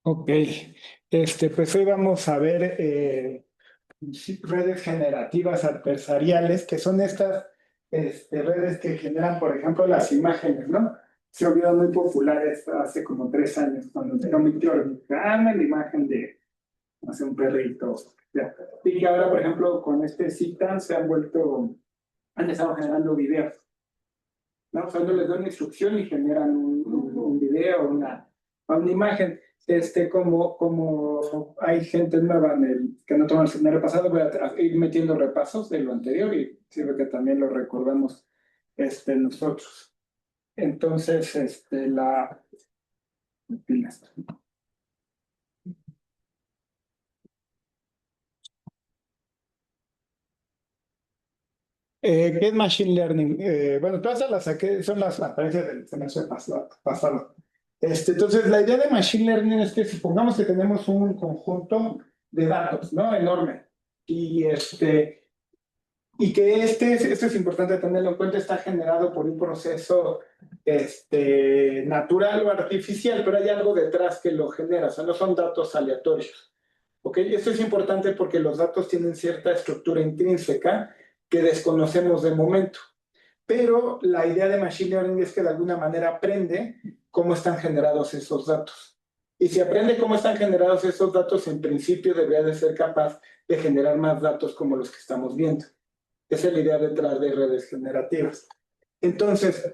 Ok, pues hoy vamos a ver redes generativas adversariales, que son estas redes que generan, por ejemplo, las imágenes, ¿no? Se volvieron muy populares hace como 3 años, cuando era muy la imagen de, no sé, un perrito. Ya. Y que ahora, por ejemplo, con este Citan han estado generando videos, ¿no? Solo les doy una instrucción y generan un video, una imagen. Como hay gente nueva que no tomó el seminario pasado, voy a ir metiendo repasos de lo anterior y sirve que también lo recordamos nosotros. Entonces, ¿qué es Machine Learning? Bueno, todas las saqué, son las apariencias del semestre pasado. Entonces, la idea de Machine Learning es que supongamos que tenemos un conjunto de datos, ¿no? Enorme. Y que esto es importante tenerlo en cuenta, está generado por un proceso natural o artificial, pero hay algo detrás que lo genera, o sea, no son datos aleatorios. ¿Ok? Esto es importante porque los datos tienen cierta estructura intrínseca que desconocemos de momento. Pero la idea de Machine Learning es que de alguna manera aprende cómo están generados esos datos. Y si aprende cómo están generados esos datos, en principio debería de ser capaz de generar más datos como los que estamos viendo. Esa es la idea detrás de redes generativas. Entonces,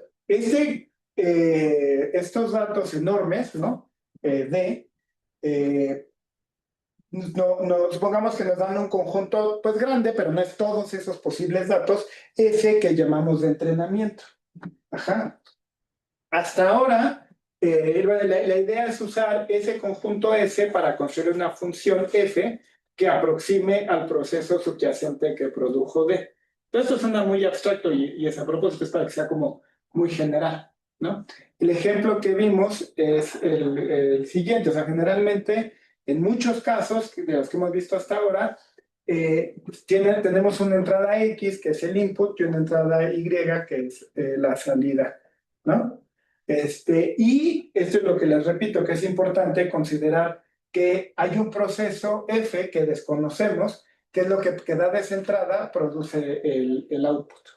estos datos enormes, ¿no? Eh, supongamos que nos dan un conjunto pues grande, pero no es todos esos posibles datos, ese que llamamos de entrenamiento. Ajá. Hasta ahora, la idea es usar ese conjunto S para construir una función F que aproxime al proceso subyacente que produjo D. Esto suena muy abstracto y a propósito es para que sea como muy general, ¿no? El ejemplo que vimos es el siguiente, o sea, generalmente en muchos casos de los que hemos visto hasta ahora, tenemos una entrada X que es el input y una entrada Y que es la salida, ¿no? Y esto es lo que les repito, que es importante considerar que hay un proceso F que desconocemos, que es lo que da de esa entrada, produce el output,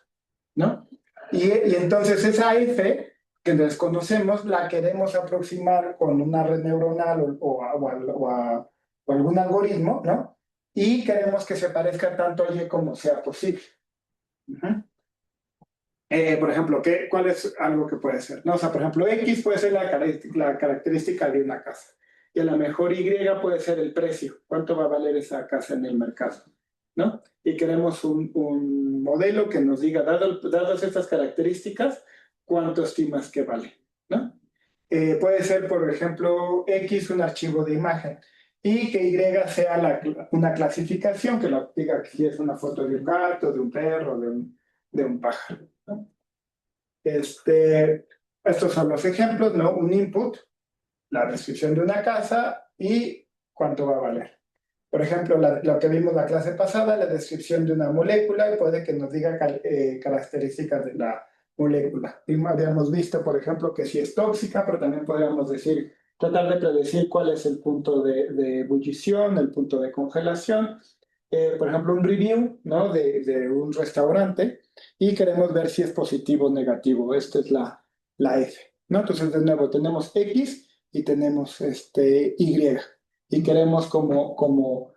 ¿no? Y entonces esa F que desconocemos la queremos aproximar con una red neuronal o algún algoritmo, ¿no? Y queremos que se parezca tanto a Y como sea posible. Uh-huh. Por ejemplo, ¿cuál es algo que puede ser? No, o sea, por ejemplo, X puede ser la característica de una casa. Y a lo mejor Y puede ser el precio. ¿Cuánto va a valer esa casa en el mercado? ¿No? Y queremos un modelo que nos diga, dadas estas características, ¿cuánto estimas que vale? ¿No? Puede ser, por ejemplo, X un archivo de imagen y que Y sea una clasificación que lo diga que si es una foto de un gato, de un perro, de un pájaro, ¿no? Estos son los ejemplos, ¿no? Un input, la descripción de una casa y cuánto va a valer. Por ejemplo, lo que vimos la clase pasada, la descripción de una molécula y puede que nos diga características de la molécula. Y habíamos visto, por ejemplo, que si es tóxica, pero también podríamos decir, tratar de predecir cuál es el punto de ebullición, el punto de congelación. Por ejemplo, un review, ¿no? de un restaurante y queremos ver si es positivo o negativo. Esta es la F, ¿no? Entonces, de nuevo, tenemos X y tenemos Y. Y queremos como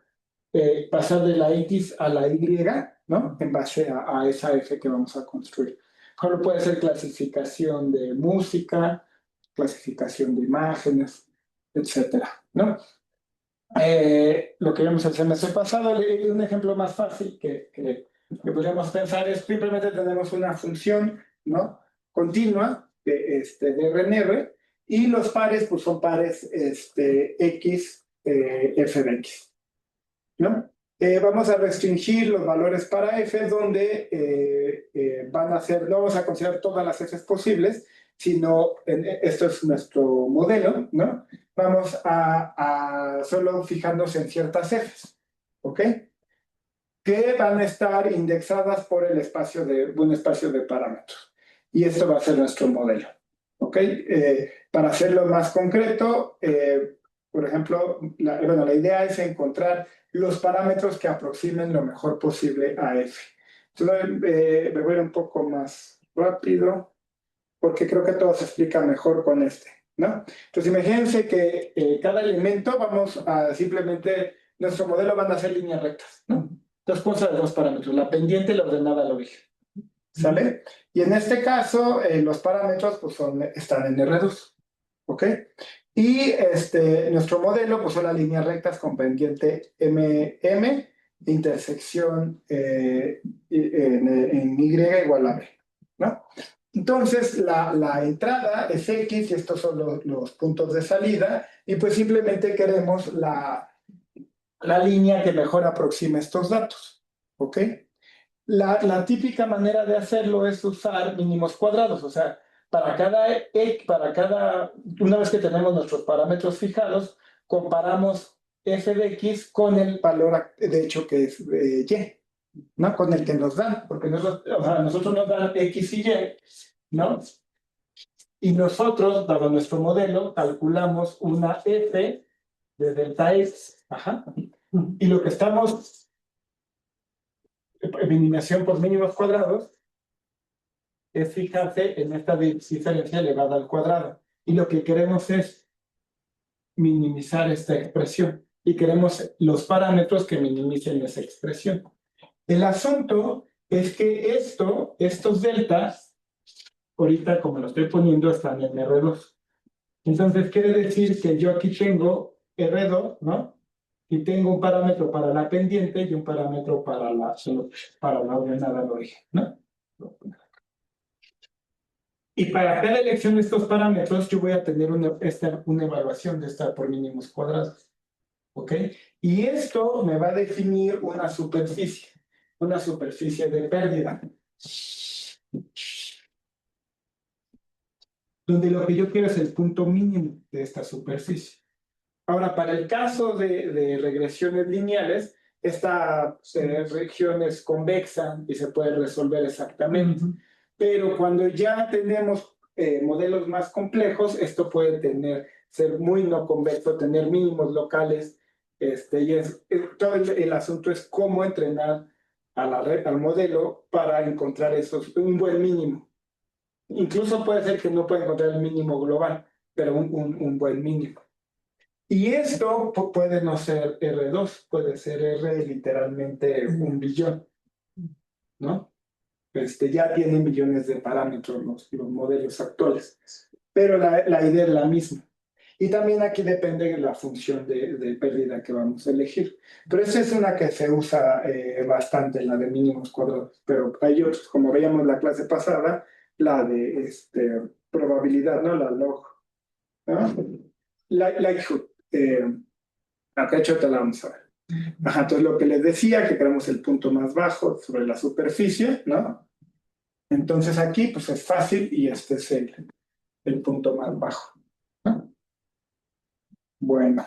pasar de la X a la Y, ¿no? En base a esa F que vamos a construir. Solo puede ser clasificación de música, clasificación de imágenes, etcétera, ¿no? Lo que vimos el semestre pasado, un ejemplo más fácil que podríamos pensar es simplemente tenemos una función, ¿no? Continua de RNR y los pares pues son pares X, F de X, ¿no? Vamos a restringir los valores para F donde van a ser, no vamos a considerar todas las Fs posibles, sino esto es nuestro modelo, ¿no? Vamos a solo fijándose en ciertas Fs, ¿ok? Que van a estar indexadas por un espacio de parámetros. Y esto va a ser nuestro modelo, ¿ok? Para hacerlo más concreto, Por ejemplo, la idea es encontrar los parámetros que aproximen lo mejor posible a F. Entonces, me voy a ir un poco más rápido, porque creo que todo se explica mejor con este, ¿no? Entonces, imagínense que cada elemento vamos a simplemente, nuestro modelo van a ser líneas rectas, ¿no? Entonces, cosa de dos parámetros, la pendiente y la ordenada al origen, ¿sale? Y en este caso, los parámetros pues están en R2, ¿ok? Y nuestro modelo pues son las líneas rectas con pendiente MM, intersección en Y igual a B, ¿no? Entonces, la entrada es X y estos son los puntos de salida y pues simplemente queremos la línea que mejor aproxime estos datos, ¿ok? La típica manera de hacerlo es usar mínimos cuadrados, o sea, una vez que tenemos nuestros parámetros fijados, comparamos f de x con el valor de hecho que es y, ¿no? Con el que nos dan, porque nosotros nos dan x y y, ¿no? Y nosotros, dado nuestro modelo, calculamos una f de delta x, ajá, y lo que estamos, minimización por mínimos cuadrados, es fijarse en esta diferencia elevada al cuadrado. Y lo que queremos es minimizar esta expresión. Y queremos los parámetros que minimicen esa expresión. El asunto es que estos deltas, ahorita como lo estoy poniendo, están en R2. Entonces quiere decir que yo aquí tengo R2, ¿no? Y tengo un parámetro para la pendiente y un parámetro para la ordenada al origen, ¿no? Y para cada elección de estos parámetros, yo voy a tener una evaluación de esta por mínimos cuadrados. ¿Ok? Y esto me va a definir una superficie de pérdida. Donde lo que yo quiero es el punto mínimo de esta superficie. Ahora, para el caso de regresiones lineales, esta región es convexa y se puede resolver exactamente. Pero cuando ya tenemos modelos más complejos, esto puede ser muy no convexo, tener mínimos locales, todo el asunto es cómo entrenar al modelo para encontrar un buen mínimo. Incluso puede ser que no pueda encontrar el mínimo global, pero un buen mínimo. Y esto puede no ser R2, puede ser R literalmente 1 billón, ¿no? Ya tienen millones de parámetros los modelos actuales, pero la idea es la misma. Y también aquí depende de la función de pérdida que vamos a elegir. Pero esa es una que se usa bastante, la de mínimos cuadrados. Pero hay otros, como veíamos la clase pasada, la de probabilidad, ¿no? La log, ¿no? Likelihood. Acá hecho te la vamos a ver. Ajá, entonces lo que les decía, que queremos el punto más bajo sobre la superficie, ¿no? Entonces aquí pues es fácil y este es el punto más bajo, ¿no? Bueno,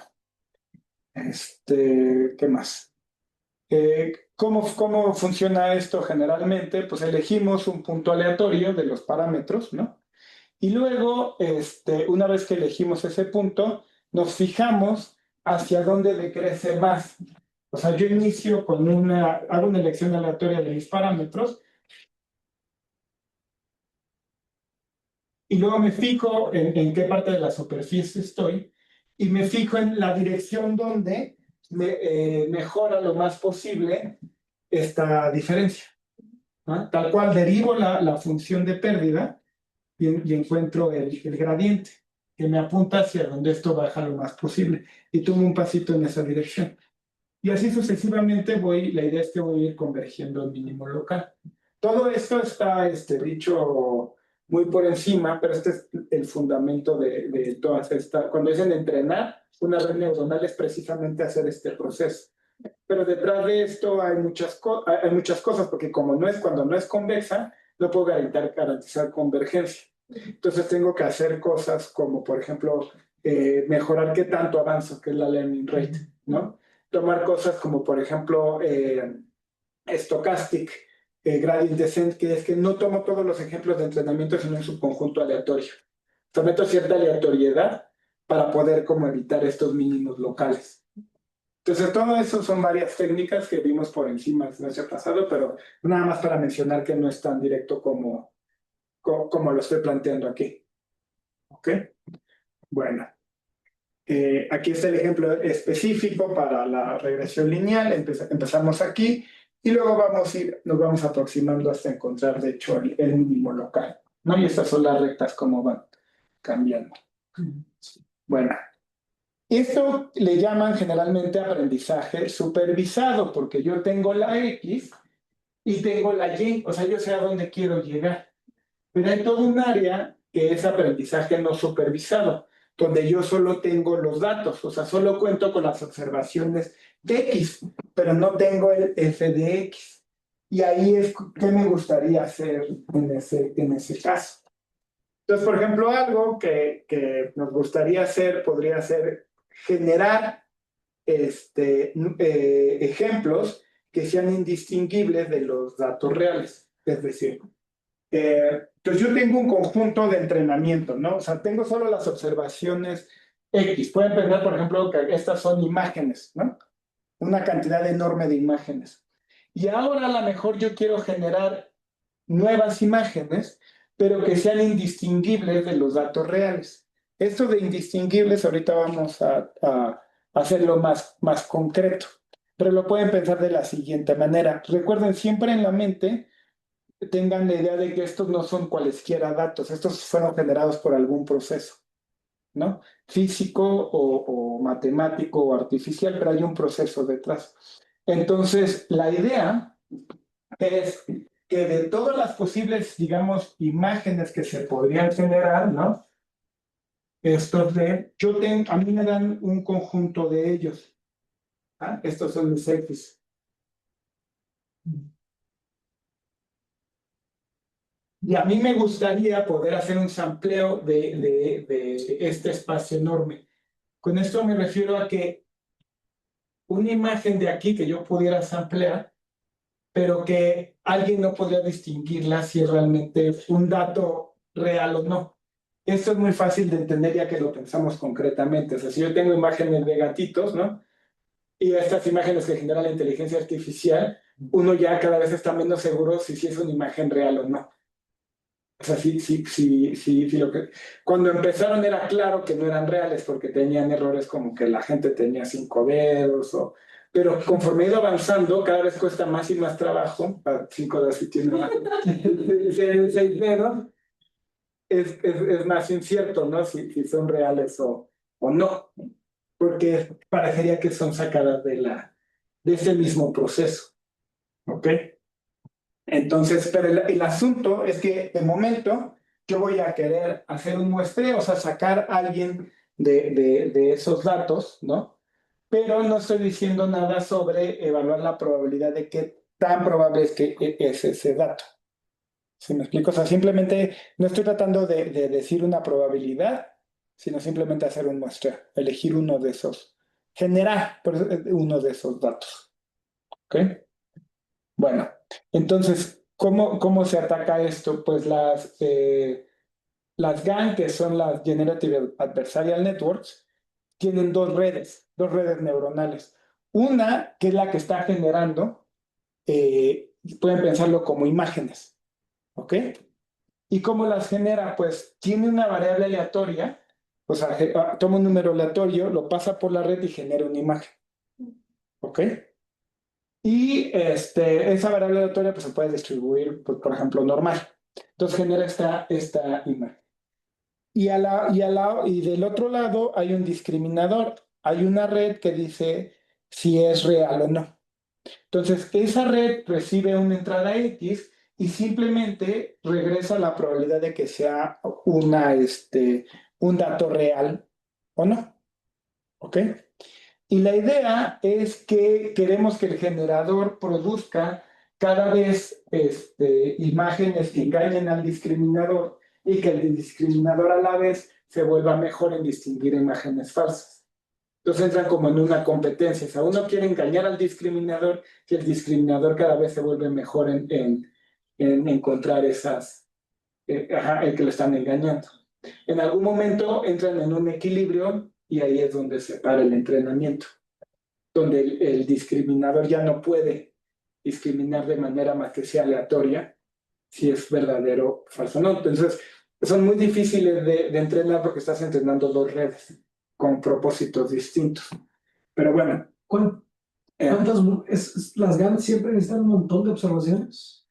¿qué más? ¿Cómo funciona esto generalmente? Pues elegimos un punto aleatorio de los parámetros, ¿no? Y luego, una vez que elegimos ese punto, nos fijamos hacia dónde decrece más. O sea, yo inicio hago una elección aleatoria de mis parámetros y luego me fijo en qué parte de la superficie estoy y me fijo en la dirección donde mejora lo más posible esta diferencia, ¿no? Tal cual derivo la función de pérdida y encuentro el gradiente que me apunta hacia donde esto baja lo más posible y tomo un pasito en esa dirección. Y así sucesivamente la idea es que voy a ir convergiendo al mínimo local. Todo esto está dicho muy por encima, pero este es el fundamento de todas estas. Cuando dicen entrenar una red neuronal es precisamente hacer este proceso. Pero detrás de esto hay muchas cosas, porque cuando no es convexa, no puedo garantizar convergencia. Entonces tengo que hacer cosas como, por ejemplo, mejorar qué tanto avanzo, que es la learning rate, ¿no? Tomar cosas como, por ejemplo, stochastic gradient descent, que es que no tomo todos los ejemplos de entrenamiento, sino en su conjunto aleatorio. Someto cierta aleatoriedad para poder como evitar estos mínimos locales. Entonces, todo eso son varias técnicas que vimos por encima el semestre pasado, pero nada más para mencionar que no es tan directo como lo estoy planteando aquí. ¿Ok? Bueno, aquí está el ejemplo específico para la regresión lineal. Empezamos aquí y luego nos vamos aproximando hasta encontrar, de hecho, el mínimo local, ¿no? Y estas son las rectas como van cambiando. Bueno, esto le llaman generalmente aprendizaje supervisado, porque yo tengo la X y tengo la Y, o sea, yo sé a dónde quiero llegar. Pero hay todo un área que es aprendizaje no supervisado, donde yo solo tengo los datos, o sea, solo cuento con las observaciones de X, pero no tengo el f de X. Y ahí es qué me gustaría hacer en ese caso. Entonces, por ejemplo, algo que nos gustaría hacer podría ser generar ejemplos que sean indistinguibles de los datos reales. Es decir, entonces yo tengo un conjunto de entrenamiento, ¿no? O sea, tengo solo las observaciones X. Pueden pensar, por ejemplo, que estas son imágenes, ¿no? Una cantidad enorme de imágenes. Y ahora a lo mejor yo quiero generar nuevas imágenes, pero que sean indistinguibles de los datos reales. Esto de indistinguibles ahorita vamos a hacerlo más concreto, pero lo pueden pensar de la siguiente manera. Recuerden siempre en la mente, tengan la idea de que estos no son cualesquiera datos, estos fueron generados por algún proceso, ¿no? Físico o matemático o artificial, pero hay un proceso detrás. Entonces, la idea es que de todas las posibles, digamos, imágenes que se podrían generar, ¿no? A mí me dan un conjunto de ellos. ¿Ah? Estos son mis X. Y a mí me gustaría poder hacer un sampleo de este espacio enorme. Con esto me refiero a que una imagen de aquí que yo pudiera samplear, pero que alguien no podría distinguirla si es realmente un dato real o no. Esto es muy fácil de entender ya que lo pensamos concretamente. O sea, si yo tengo imágenes de gatitos, ¿no? Y estas imágenes que genera la inteligencia artificial, uno ya cada vez está menos seguro si es una imagen real o no. O sea, cuando empezaron era claro que no eran reales porque tenían errores como que la gente tenía 5 dedos, pero conforme ha ido avanzando, cada vez cuesta más y más trabajo, 5 dedos si tiene más, 6 dedos, es más incierto, ¿no? Si son reales o no, porque parecería que son sacadas de ese mismo proceso, ¿ok? Entonces, pero el asunto es que de momento yo voy a querer hacer un muestreo, o sea, sacar a alguien de esos datos, ¿no? Pero no estoy diciendo nada sobre evaluar la probabilidad de qué tan probable es que es ese dato. ¿Sí me explico? O sea, simplemente no estoy tratando de decir una probabilidad, sino simplemente hacer un muestreo, elegir uno de esos, generar uno de esos datos. ¿Ok? Bueno, entonces, ¿cómo se ataca esto? Pues las GAN, que son las Generative Adversarial Networks, tienen dos redes neuronales. Una, que es la que está generando, pueden pensarlo como imágenes, ¿ok? ¿Y cómo las genera? Pues tiene una variable aleatoria, o sea, toma un número aleatorio, lo pasa por la red y genera una imagen, ¿ok? Y esa variable aleatoria pues, se puede distribuir, pues, por ejemplo, normal. Entonces genera esta imagen. Y del otro lado hay un discriminador. Hay una red que dice si es real o no. Entonces, esa red recibe una entrada X y simplemente regresa la probabilidad de que sea un dato real o no. ¿Ok? Y la idea es que queremos que el generador produzca cada vez imágenes que engañen al discriminador y que el discriminador a la vez se vuelva mejor en distinguir imágenes falsas. Entonces entran como en una competencia. O sea, uno quiere engañar al discriminador y el discriminador cada vez se vuelve mejor en encontrar el que lo están engañando. En algún momento entran en un equilibrio y ahí es donde se para el entrenamiento, donde el discriminador ya no puede discriminar de manera más que sea aleatoria si es verdadero o falso o no. Entonces, son muy difíciles de entrenar porque estás entrenando dos redes con propósitos distintos. Pero bueno, ¿Cuántas, las GAN siempre necesitan un montón de observaciones?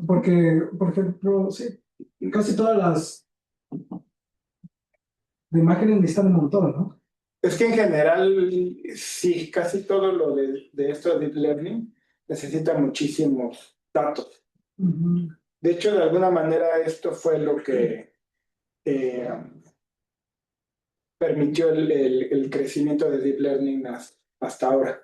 Porque, por ejemplo, sí, casi todas las de imágenes necesitan un montón, ¿no? es que en general, sí, casi todo lo de esto de Deep Learning necesita muchísimos datos. De hecho, de alguna manera, esto fue lo que eh, permitió el crecimiento de Deep Learning hasta ahora,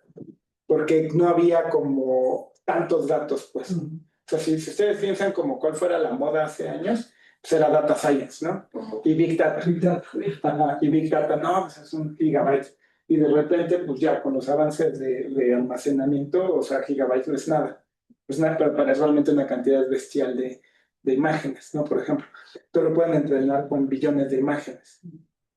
porque no había como tantos datos, pues. O sea, si ustedes piensan como cuál fuera la moda hace años, pues era Data Science, ¿no? Y Big Data. Y Big Data, no, pues es un gigabyte. Y de repente, pues ya con los avances de almacenamiento, o sea, gigabyte no es nada. Pues nada, pero para realmente una cantidad bestial de imágenes, ¿no? Por ejemplo, tú lo pueden entrenar con billones de imágenes.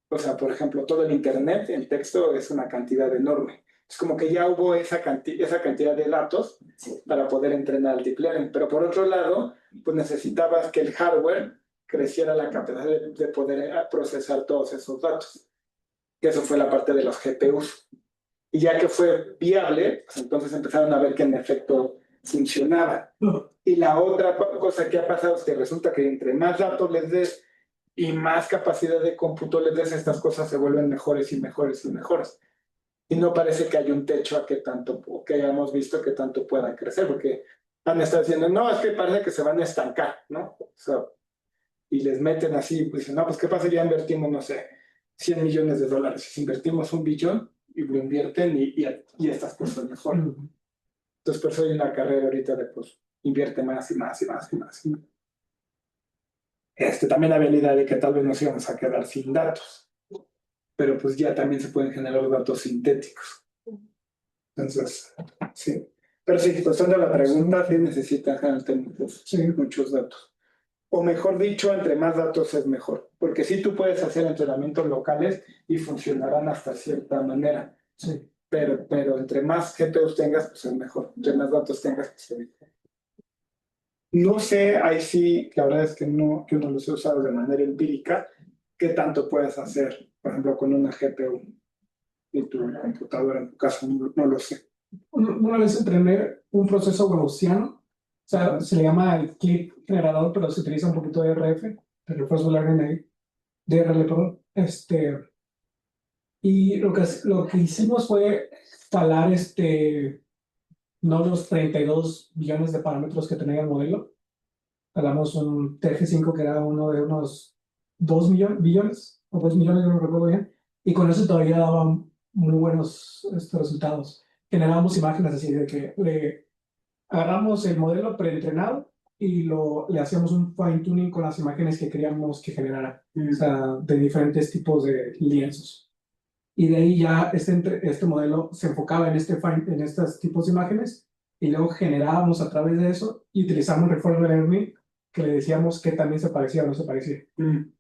O sea, por ejemplo, todo el Internet, el texto es una cantidad enorme. Es como que ya hubo esa cantidad de datos para poder entrenar el deep learning. Pero por otro lado, pues necesitabas que el hardware creciera la capacidad de poder procesar todos esos datos. Que eso fue la parte de los GPUs. Y ya que fue viable, pues entonces empezaron a ver que en efecto funcionaba. Y la otra cosa que ha pasado es que resulta que entre más datos les des y más capacidad de cómputo les des, estas cosas se vuelven mejores y mejores y mejores. Y no parece que haya un techo a que tanto, que hayamos visto que tanto puedan crecer, porque han estado diciendo, no, es que parece que se van a estancar, ¿no? O sea, y les meten así, pues dicen, no, pues qué pasa, ya invertimos, no sé, 100 millones de dólares, si invertimos un billón y lo invierten y estas cosas mejoran. Entonces, por eso hay una carrera ahorita de, pues, invierte más y más y más y más. También había la idea de que tal vez nos íbamos a quedar sin datos, pero pues ya también se pueden generar datos sintéticos. Entonces, sí. Pero sí, contestando a la pregunta, sí necesitan generalmente muchos datos. O mejor dicho, entre más datos es mejor, porque sí tú puedes hacer entrenamientos locales y funcionarán hasta cierta manera. Sí. Pero entre más GPUs tengas, pues es mejor. Entre más datos tengas, pues es mejor. No sé, ahí sí, la verdad es que no, yo no los he usado de manera empírica, qué tanto puedes hacer, por ejemplo, con una GPU y tu computadora, en tu caso, no lo sé. Una vez entrené un proceso gaussiano, o sea, se le llama el clip generador, pero se utiliza un poquito de RF, de Reinforcement Learning, DRL, perdón. Y lo que hicimos fue talar no los 32 billones de parámetros que tenía el modelo. Talamos un TG5 que era uno de unos 2 billones, o 2 millones, no recuerdo bien, y con eso todavía daban muy buenos resultados. Generábamos imágenes así de que le agarramos el modelo preentrenado y le hacíamos un fine tuning con las imágenes que queríamos que generara, o sea, de diferentes tipos de lienzos. Y de ahí ya este modelo se enfocaba en estos tipos de imágenes y luego generábamos a través de eso y utilizamos Reinforcement Learning que le decíamos que también se parecía o no se parecía. Un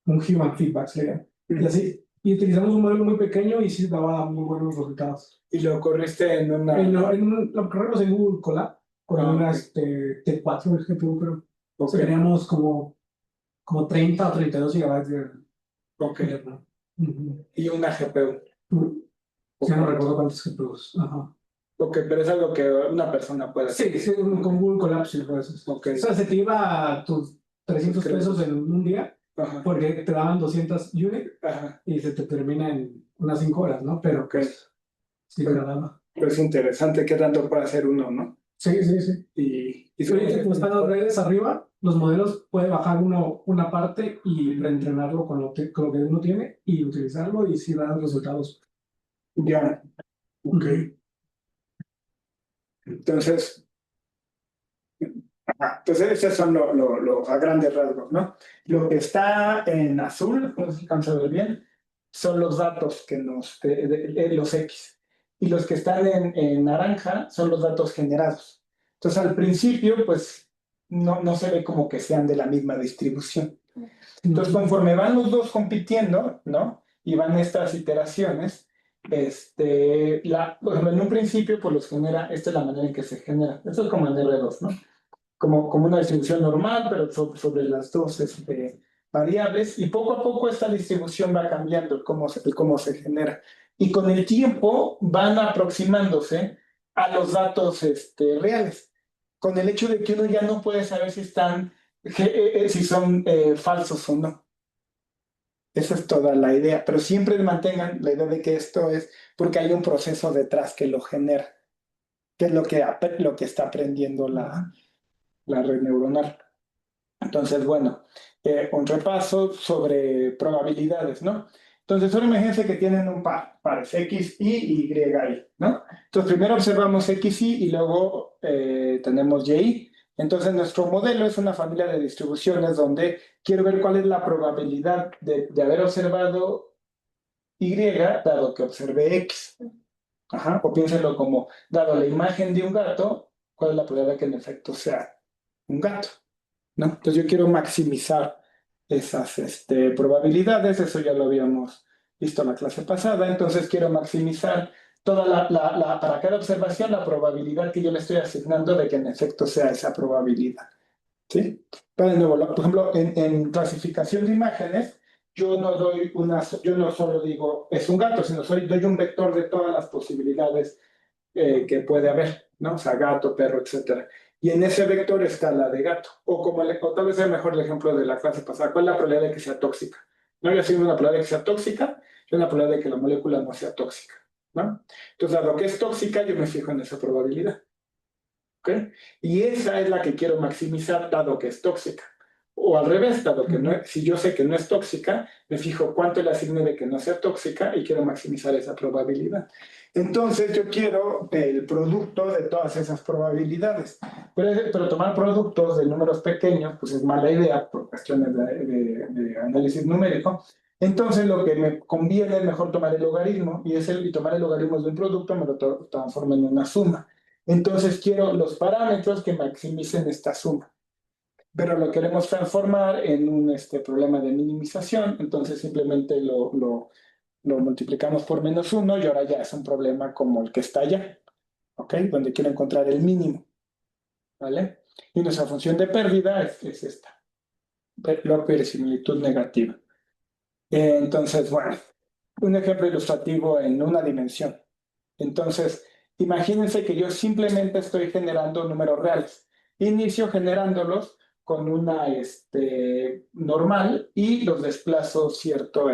human feedback se le llama. Y así. Y utilizamos un modelo muy pequeño y sí daba muy buenos resultados. ¿Y lo corriste en una...? Lo corrimos en Google Colab con una T4 el GPU, pero o sea, teníamos como 30 o 32 gigabytes de... Y una GPU. Ya no recuerdo cuántos GPUs. Ajá. Ok, pero es algo que una persona puede hacer. Sí, con Google Colab sí lo puedes hacer. O sea, se te iba a tus 300 pesos en un día, porque te daban 200 units y se te termina en unas 5 horas, ¿no? Pero sí, pero es interesante qué tanto puede hacer uno, ¿no? Sí. Y como están las redes arriba, los modelos puede bajar una parte y reentrenarlo con lo que uno tiene y utilizarlo y sí dan resultados. Ya, ok. Entonces, esos son a grandes rasgos, ¿no? Lo que está en azul, no sé si alcanza a ver bien, son los datos que los X. Y los que están en naranja son los datos generados. Entonces, al principio, pues, no se ve como que sean de la misma distribución. Entonces, conforme van los dos compitiendo, ¿no? Y van estas iteraciones, por ejemplo, en un principio, pues los genera, esta es la manera en que se genera. Esto es como en R2, ¿no? Como una distribución normal, pero sobre las dos variables, y poco a poco esta distribución va cambiando el cómo se genera. Y con el tiempo van aproximándose a los datos reales, con el hecho de que uno ya no puede saber si son falsos o no. Esa es toda la idea, pero siempre mantengan la idea de que esto es porque hay un proceso detrás que lo genera, que es lo que está aprendiendo la red neuronal. Entonces, bueno, un repaso sobre probabilidades, ¿no? Entonces, ahora imagínense que tienen un par, pares X, Y y Y, ¿no? Entonces, primero observamos X, Y y luego tenemos Y. Entonces, nuestro modelo es una familia de distribuciones donde quiero ver cuál es la probabilidad de haber observado Y dado que observé X. Ajá, o piénsenlo como, dado la imagen de un gato, ¿cuál es la probabilidad de que en efecto sea un gato? ¿No? Entonces yo quiero maximizar esas probabilidades, eso ya lo habíamos visto en la clase pasada, entonces quiero maximizar para cada observación la probabilidad que yo le estoy asignando de que en efecto sea esa probabilidad. ¿Sí? Pero de nuevo, por ejemplo, en clasificación de imágenes, yo no solo digo es un gato, sino doy un vector de todas las posibilidades que puede haber, ¿no? O sea, gato, perro, etcétera. Y en ese vector está la de gato. O tal vez sea mejor el ejemplo de la clase pasada. ¿Cuál es la probabilidad de que sea tóxica? No, yo asigno una probabilidad de que sea tóxica y una probabilidad de que la molécula no sea tóxica, ¿no? Entonces, dado que es tóxica, yo me fijo en esa probabilidad. ¿Ok? Y esa es la que quiero maximizar dado que es tóxica. O al revés, dado que si yo sé que no es tóxica, me fijo cuánto le asigno de que no sea tóxica y quiero maximizar esa probabilidad. Entonces yo quiero el producto de todas esas probabilidades. Pero tomar productos de números pequeños, pues es mala idea por cuestiones de análisis numérico. Entonces lo que me conviene es mejor tomar el logaritmo y tomar el logaritmo de un producto me lo transforma en una suma. Entonces quiero los parámetros que maximicen esta suma, pero lo queremos transformar en un problema de minimización, entonces simplemente lo multiplicamos por -1 y ahora ya es un problema como el que está allá, ¿ok? Donde quiero encontrar el mínimo, ¿vale? Y nuestra función de pérdida es esta, la similitud negativa. Entonces, bueno, un ejemplo ilustrativo en una dimensión. Entonces, imagínense que yo simplemente estoy generando números reales. Inicio generándolos con una normal y los desplazo cierto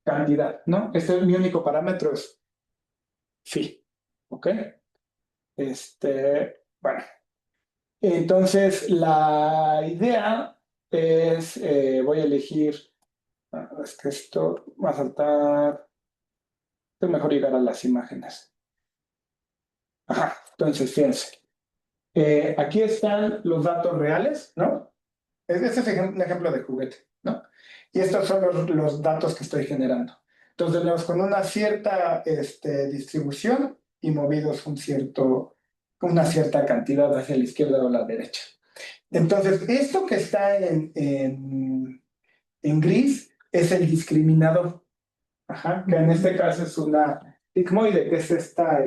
cantidad, ¿no? Este es mi único parámetro, es phi, ¿ok? Bueno, entonces la idea es, voy a elegir, es que esto va a saltar, es mejor llegar a las imágenes. Ajá, entonces fíjense. Aquí están los datos reales, ¿no? Este es un ejemplo de juguete, ¿no? Y estos son los datos que estoy generando. Entonces, tenemos con una cierta distribución y movidos una cierta cantidad hacia la izquierda o la derecha. Entonces, esto que está en gris es el discriminador. Ajá, que en este caso es una sigmoide, que es esta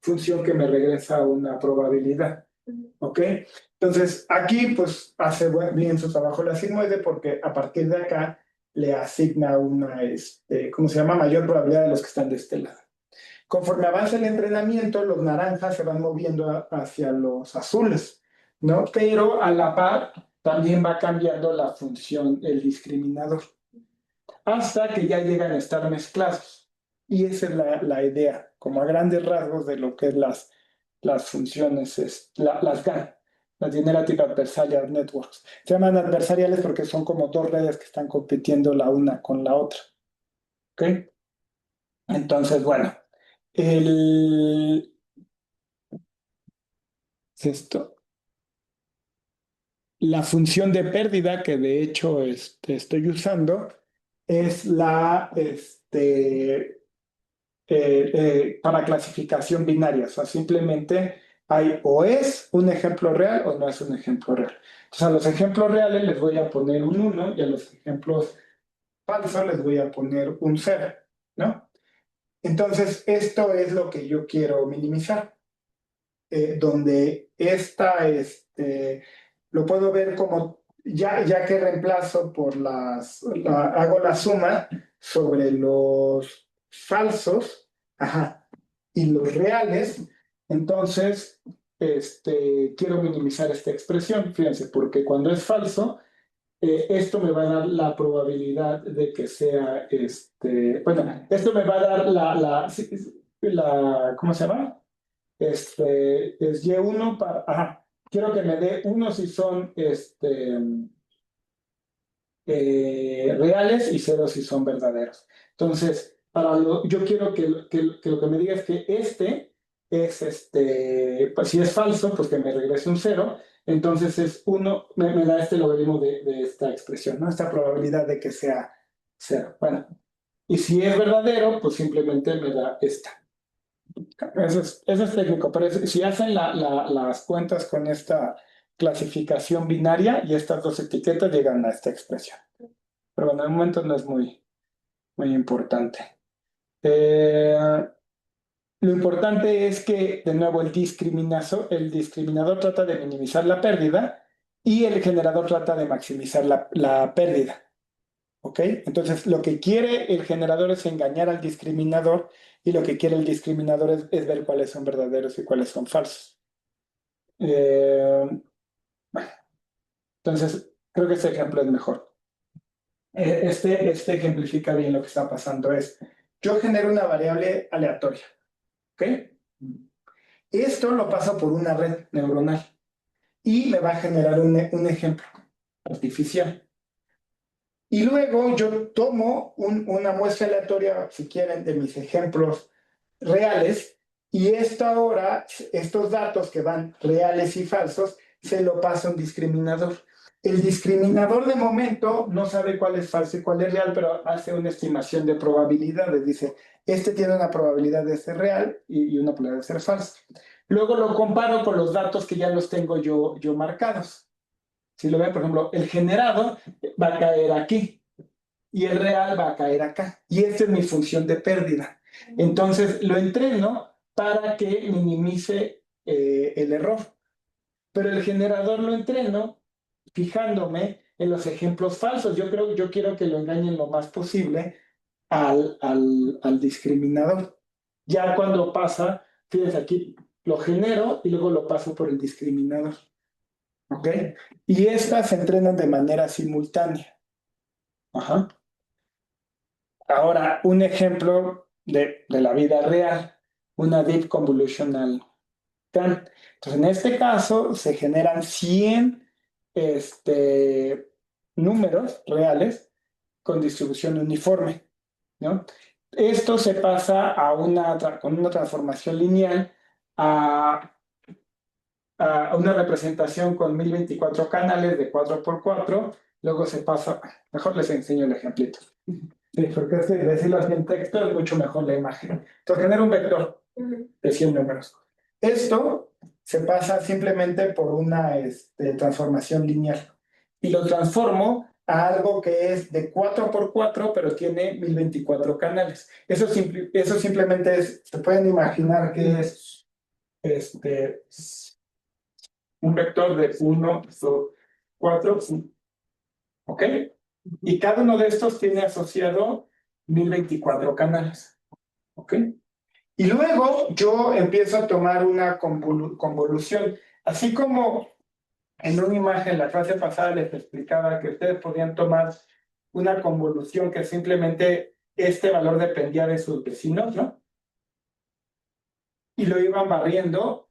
función que me regresa una probabilidad. ¿Ok? Entonces, aquí pues hace bien su trabajo la sigmoide porque a partir de acá le asigna una, ¿cómo se llama? Mayor probabilidad de los que están de este lado. Conforme avanza el entrenamiento, los naranjas se van moviendo hacia los azules, ¿no? Pero a la par también va cambiando la función, el discriminador hasta que ya llegan a estar mezclados. Y esa es la idea, como a grandes rasgos de lo que es las funciones, las GAN, las Generative Adversarial Networks. Se llaman adversariales porque son como dos redes que están compitiendo la una con la otra. ¿Ok? Entonces, bueno, el, esto, la función de pérdida que de hecho estoy usando es para clasificación binaria, o sea, simplemente hay o es un ejemplo real o no es un ejemplo real. Entonces a los ejemplos reales les voy a poner un 1 y a los ejemplos falsos les voy a poner un 0, ¿no? Entonces esto es lo que yo quiero minimizar, donde lo puedo ver como, ya que reemplazo hago la suma sobre los falsos, ajá, y los reales, entonces quiero minimizar esta expresión, fíjense, porque cuando es falso, esto me va a dar la probabilidad de que sea, bueno, esto me va a dar ¿cómo se llama? Es Y1 para, ajá, quiero que me dé uno si son, reales y cero si son verdaderos. Entonces, yo quiero que lo que me diga es que pues si es falso, pues que me regrese un cero. Entonces es uno, me da este logaritmo de esta expresión, ¿no? Esta probabilidad de que sea cero. Bueno, y si es verdadero, pues simplemente me da esta. Eso es técnico, pero si hacen las cuentas con esta clasificación binaria y estas dos etiquetas llegan a esta expresión. Pero bueno, en el momento no es muy importante. Lo importante es que, de nuevo, el discriminador trata de minimizar la pérdida y el generador trata de maximizar la pérdida. ¿Ok? Entonces, lo que quiere el generador es engañar al discriminador y lo que quiere el discriminador es ver cuáles son verdaderos y cuáles son falsos. Bueno, entonces, creo que este ejemplo es mejor. Este ejemplifica bien lo que está pasando. Yo genero una variable aleatoria. ¿Ok? Esto lo paso por una red neuronal y me va a generar un ejemplo artificial. Y luego yo tomo una muestra aleatoria, si quieren, de mis ejemplos reales, y estos datos que van reales y falsos, se lo paso a un discriminador. El discriminador de momento no sabe cuál es falso y cuál es real, pero hace una estimación de probabilidades. Dice, este tiene una probabilidad de ser real y una probabilidad de ser falso. Luego lo comparo con los datos que ya los tengo yo marcados. Si lo ven, por ejemplo, el generado va a caer aquí y el real va a caer acá. Y esta es mi función de pérdida. Entonces lo entreno para que minimice el error. Pero el generador lo entreno fijándome en los ejemplos falsos. Yo quiero que lo engañen lo más posible al discriminador. Ya cuando pasa, fíjense aquí, lo genero y luego lo paso por el discriminador. ¿Ok? Y estas se entrenan de manera simultánea. Ajá. Ahora, un ejemplo de la vida real, una Deep Convolutional GAN. Entonces, en este caso, se generan 100 números reales con distribución uniforme, ¿no? Esto se pasa con una transformación lineal a una representación con 1024 canales de 4x4, luego se pasa, mejor les enseño el ejemplito. Sí, porque decirlo así en texto es mucho mejor la imagen. Entonces, genera un vector de 100 números. Esto se pasa simplemente por una transformación lineal. Y lo transformo a algo que es de 4x4, pero tiene 1024 canales. Eso simplemente se pueden imaginar que es un vector de 1, 2, 4, ¿ok? Y cada uno de estos tiene asociado 1024 canales, ¿ok? Y luego yo empiezo a tomar una convolución, así como en una imagen la clase pasada les explicaba que ustedes podían tomar una convolución que simplemente este valor dependía de sus vecinos, ¿no? Y lo iban barriendo,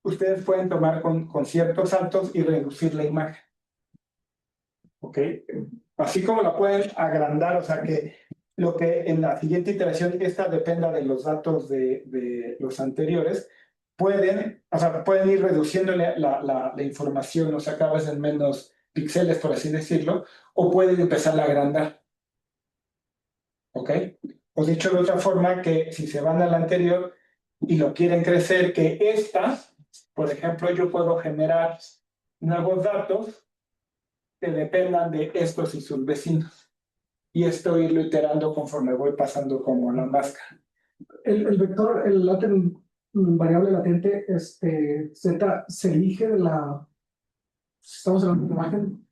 ustedes pueden tomar con ciertos saltos y reducir la imagen. ¿Ok? Así como la pueden agrandar, o sea que lo que en la siguiente iteración esta dependa de los datos de los anteriores, pueden ir reduciendo la información, o sea, cada vez en menos píxeles, por así decirlo, o pueden empezar a agrandar. ¿Ok? O dicho de otra forma, que si se van a la anterior y lo quieren crecer, que esta Por ejemplo, yo puedo generar nuevos datos que dependan de estos y sus vecinos. Y esto irlo iterando conforme voy pasando como la máscara. El vector, el variable latente, Z, se elige de la. Estamos hablando de una imagen.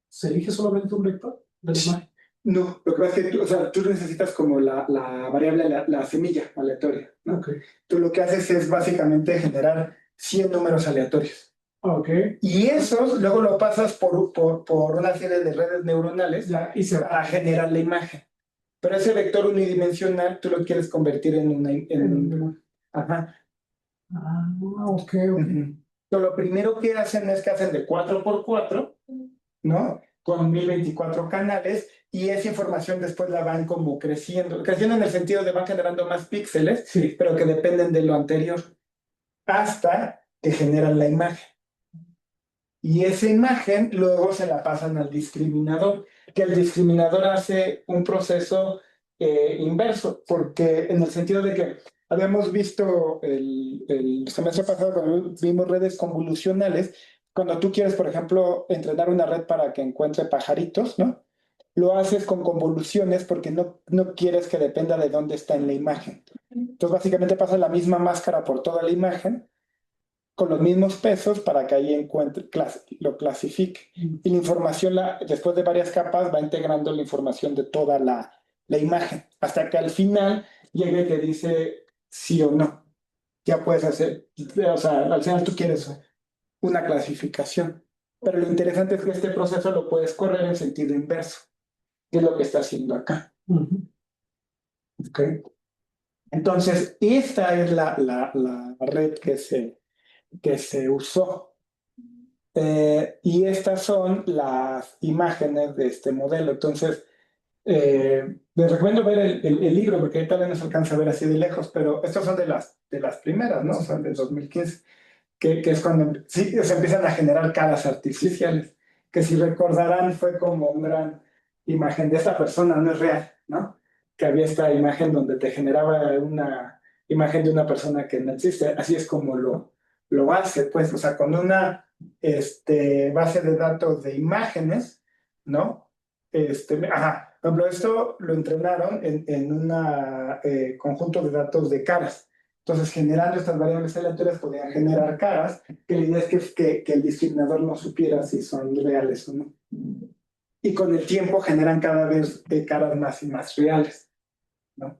¿Se elige solamente un vector de la imagen? No, lo que pasa es que tú, o sea, tú necesitas como la variable, la semilla aleatoria, ¿no? Ok. Tú lo que haces es básicamente generar 100 números aleatorios. Ok. Y esos luego lo pasas por una serie de redes neuronales Ya, y se para generar la imagen. Pero ese vector unidimensional tú lo quieres convertir en una. Ajá. Ah, ok, ok. Entonces, lo primero que hacen es que hacen de 4x4, ¿no? Con 1024 canales, y esa información después la van como creciendo en el sentido de van generando más píxeles, Sí. pero que dependen de lo anterior, hasta que generan la imagen. Y esa imagen luego se la pasan al discriminador, que el discriminador hace un proceso inverso, porque en el sentido de que habíamos visto el semestre pasado cuando vimos redes convolucionales, cuando tú quieres, por ejemplo, entrenar una red para que encuentre pajaritos, ¿no? Lo haces con convoluciones porque no quieres que dependa de dónde está en la imagen. Entonces, básicamente pasa la misma máscara por toda la imagen con los mismos pesos para que ahí encuentre, lo clasifique. Y la información, después de varias capas, va integrando la información de toda la imagen, hasta que al final llegue y te dice sí o no. Ya puedes hacer, o sea, al final tú quieres una clasificación. Pero lo interesante es que este proceso lo puedes correr en sentido inverso, que es lo que está haciendo acá. ¿Okay? Entonces, esta es la red que se usó. Y estas son las imágenes de este modelo. Entonces, les recomiendo ver el libro, porque ahorita no se alcanza a ver así de lejos, pero estas son de las primeras, ¿no? Son del 2015, que es cuando sí, se empiezan a generar caras artificiales, que si recordarán fue como una gran imagen de esta persona, no es real, ¿no? Que había esta imagen donde te generaba una imagen de una persona que no existe. Así es como lo hace, pues, o sea, con una base de datos de imágenes, ¿no? Ajá, por ejemplo, esto lo entrenaron en un conjunto de datos de caras. Entonces, generando estas variables aleatorias podían generar caras, que la idea es que el discriminador no supiera si son reales o no. Y con el tiempo generan cada vez caras más y más reales, ¿no?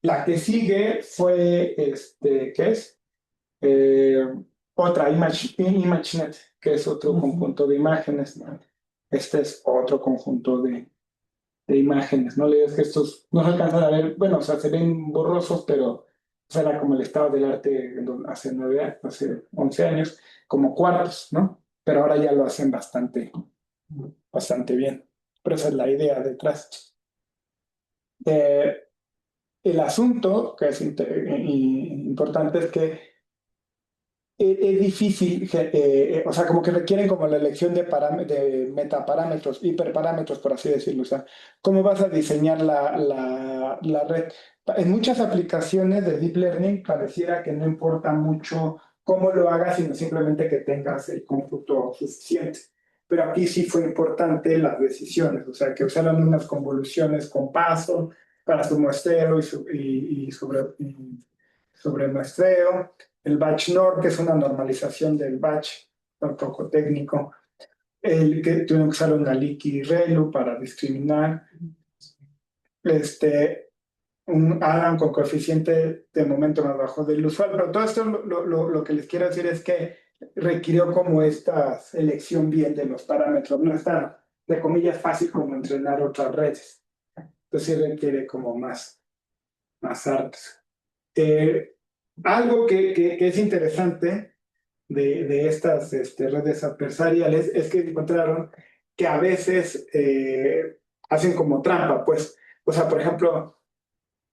La que sigue fue, ¿qué es? Eh, Otra, ImageNet, que es otro conjunto de imágenes, ¿no? Este es otro conjunto de imágenes, ¿no? Le digo que estos no se alcanzan a ver, bueno, o sea, se ven borrosos, pero o sea, era como el estado del arte hace 11 años, como cuartos, ¿no? Pero ahora ya lo hacen bastante bien. Pero esa es la idea detrás. Eh, el asunto que es importante es que es difícil, o sea, como que requieren como la elección de metaparámetros, hiperparámetros, por así decirlo. O sea, ¿cómo vas a diseñar la red? En muchas aplicaciones de Deep Learning pareciera que no importa mucho cómo lo hagas, sino simplemente que tengas el cómputo suficiente. Pero aquí sí fue importante las decisiones, o sea, que usaron unas convoluciones con paso para su muestreo y sobre muestreo, el batch NOR, que es una normalización del batch, un poco técnico, el que tuvieron que usar una leaky ReLU para discriminar, un Alan con coeficiente de momento más bajo del usual, pero todo esto lo que les quiero decir es que requirió como esta selección bien de los parámetros, no es tan, de comillas, fácil como entrenar otras redes, entonces sí requiere como más artes. Algo que es interesante de estas redes adversariales es que encontraron que a veces hacen como trampa, pues, o sea, por ejemplo,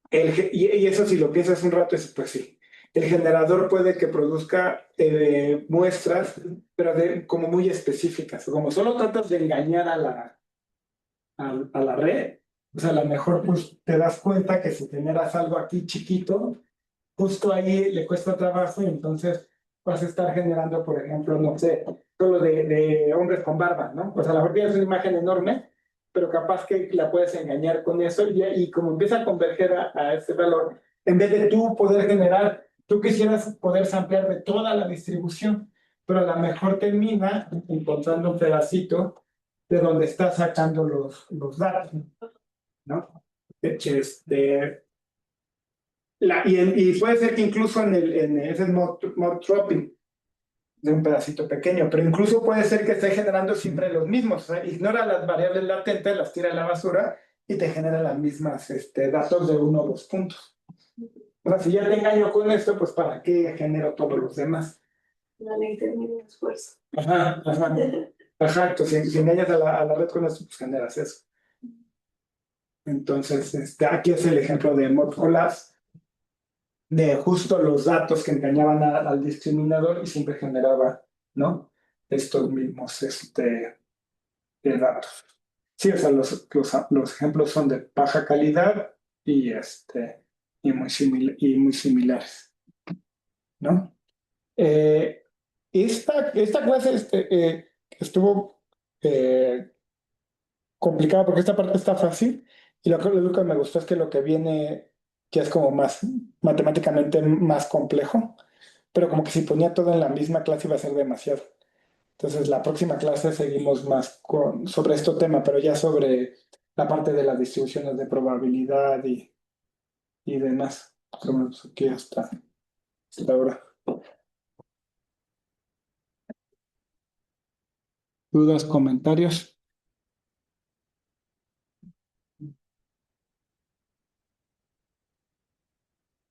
y eso si lo piensas un rato, pues sí, el generador puede que produzca muestras, pero como muy específicas, como solo tratas de engañar a la red, o sea, a lo mejor pues te das cuenta que si generas algo aquí chiquito, justo ahí le cuesta trabajo y entonces vas a estar generando, por ejemplo, no sé, solo de hombres con barba, ¿no? Pues a lo mejor tienes una imagen enorme, pero capaz que la puedes engañar con eso y como empieza a converger a ese valor, en vez de tú poder generar, tú quisieras poder ampliar de toda la distribución, pero a lo mejor termina encontrando un pedacito de donde estás sacando los datos, ¿no? Y puede ser que incluso en ese mod dropping de un pedacito pequeño, pero incluso puede ser que esté generando siempre los mismos. O sea, ignora las variables latentes, las tira a la basura y te genera las mismas datos de uno o dos puntos. O sea, si ya te engaño con esto, pues ¿para qué genero todos los demás? La ley del mínimo esfuerzo. Ajá, ajá. Exacto, si engañas a la red con esto, pues generas eso. Entonces, aquí es el ejemplo de mod collapse, de justo los datos que engañaban al discriminador y siempre generaba, ¿no? Estos mismos de datos. Sí, o sea, los ejemplos son de baja calidad y, y muy similares, ¿no? Esta clase estuvo complicada porque esta parte está fácil y lo que me gustó es que lo que viene, que es como más matemáticamente más complejo, pero como que si ponía todo en la misma clase iba a ser demasiado. Entonces, la próxima clase seguimos más sobre este tema, pero ya sobre la parte de las distribuciones de probabilidad y demás. Pero bueno, pues aquí hasta ahora. ¿Dudas, comentarios?